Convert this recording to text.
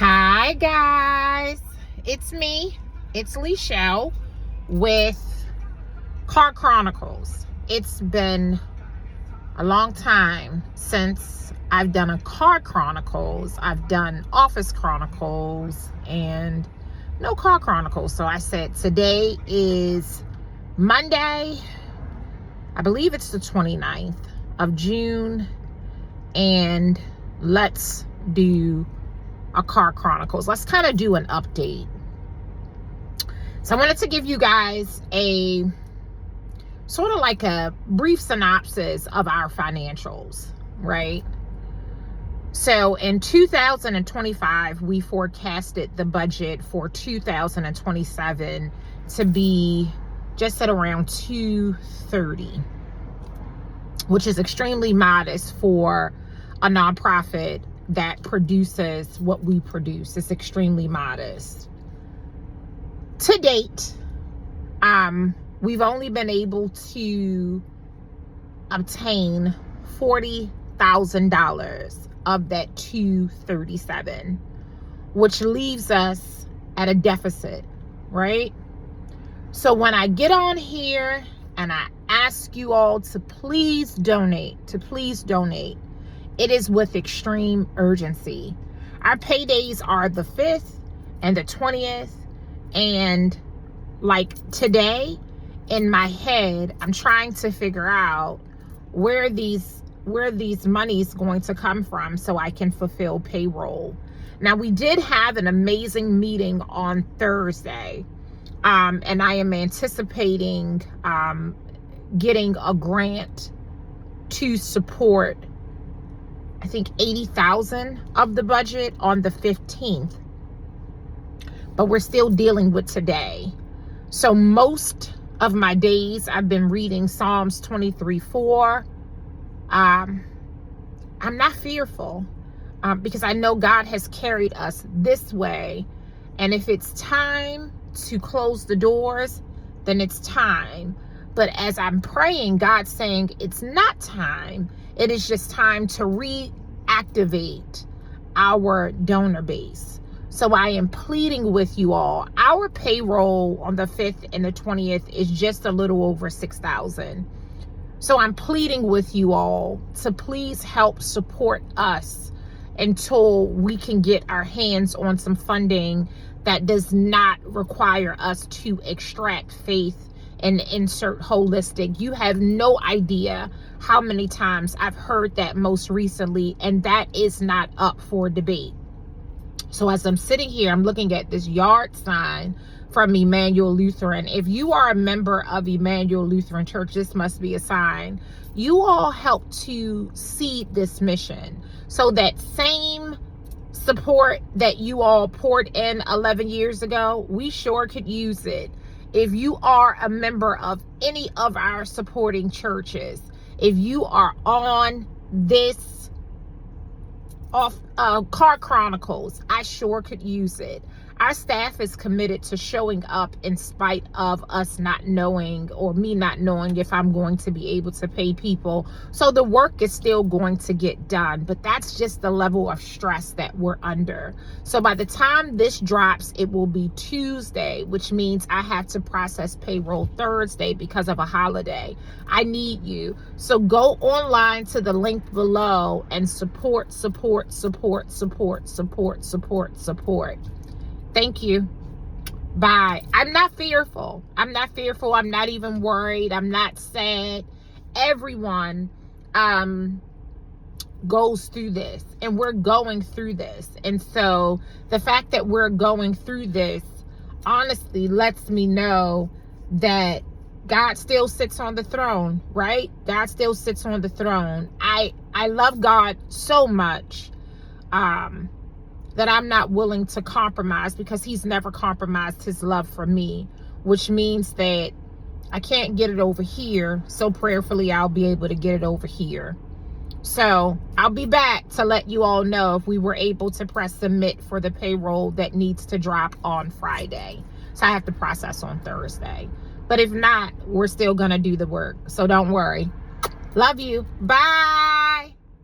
Hi guys, it's me, it's Leshell with Car Chronicles. It's been a long time since I've done a Car Chronicles. I've done Office Chronicles and no Car Chronicles. So I said today is Monday, I believe it's the 29th of June, and let's do a Car Chronicles. Let's kind of do an update. So I wanted to give you guys a sort of like a brief synopsis of our financials, right? So in 2025, we forecasted the budget for 2027 to be just at around 230, which is extremely modest for a nonprofit that produces what we produce. It's extremely modest. To date, we've only been able to obtain $40,000 of that 237, which leaves us at a deficit, right? So when I get on here and I ask you all to please donate, it is with extreme urgency. Our paydays are the 5th and the 20th. And like today, in my head, I'm trying to figure out where these money's going to come from so I can fulfill payroll. Now, we did have an amazing meeting on Thursday. And I am anticipating getting a grant to support, I think, 80,000 of the budget on the 15th. But we're still dealing with today. So most of my days I've been reading Psalms 23:4. I'm not fearful because I know God has carried us this way. And if it's time to close the doors, then it's time. But as I'm praying, God's saying it's not time. It is just time to reactivate our donor base. So I am pleading with you all. Our payroll on the 5th and the 20th is just a little over 6,000. So I'm pleading with you all to please help support us until we can get our hands on some funding that does not require us to extract faith and insert holistic. You have no idea how many times I've heard that most recently, and that is not up for debate. So as I'm sitting here, I'm looking at this yard sign from Emmanuel Lutheran. If you are a member of Emmanuel Lutheran Church, this must be a sign. You all help to seed this mission. So that same support that you all poured in 11 years ago, we sure could use it. If you are a member of any of our supporting churches, if you are on this Car Chronicles, I sure could use it. Our staff is committed to showing up in spite of us not knowing, or me not knowing, if I'm going to be able to pay people. So the work is still going to get done, but that's just the level of stress that we're under. So by the time this drops, it will be Tuesday, which means I have to process payroll Thursday because of a holiday. I need you. So go online to the link below and support. Thank you. Bye. I'm not fearful. I'm not even worried. I'm not sad. Everyone goes through this, and we're going through this. And so the fact that we're going through this honestly lets me know that God still sits on the throne, right? God still sits on the throne. I love God so much that I'm not willing to compromise, because he's never compromised his love for me, which means that I can't get it over here. So prayerfully, I'll be able to get it over here. So I'll be back to let you all know if we were able to press submit for the payroll that needs to drop on Friday. So I have to process on Thursday. But if not, we're still going to do the work. So don't worry. Love you. Bye.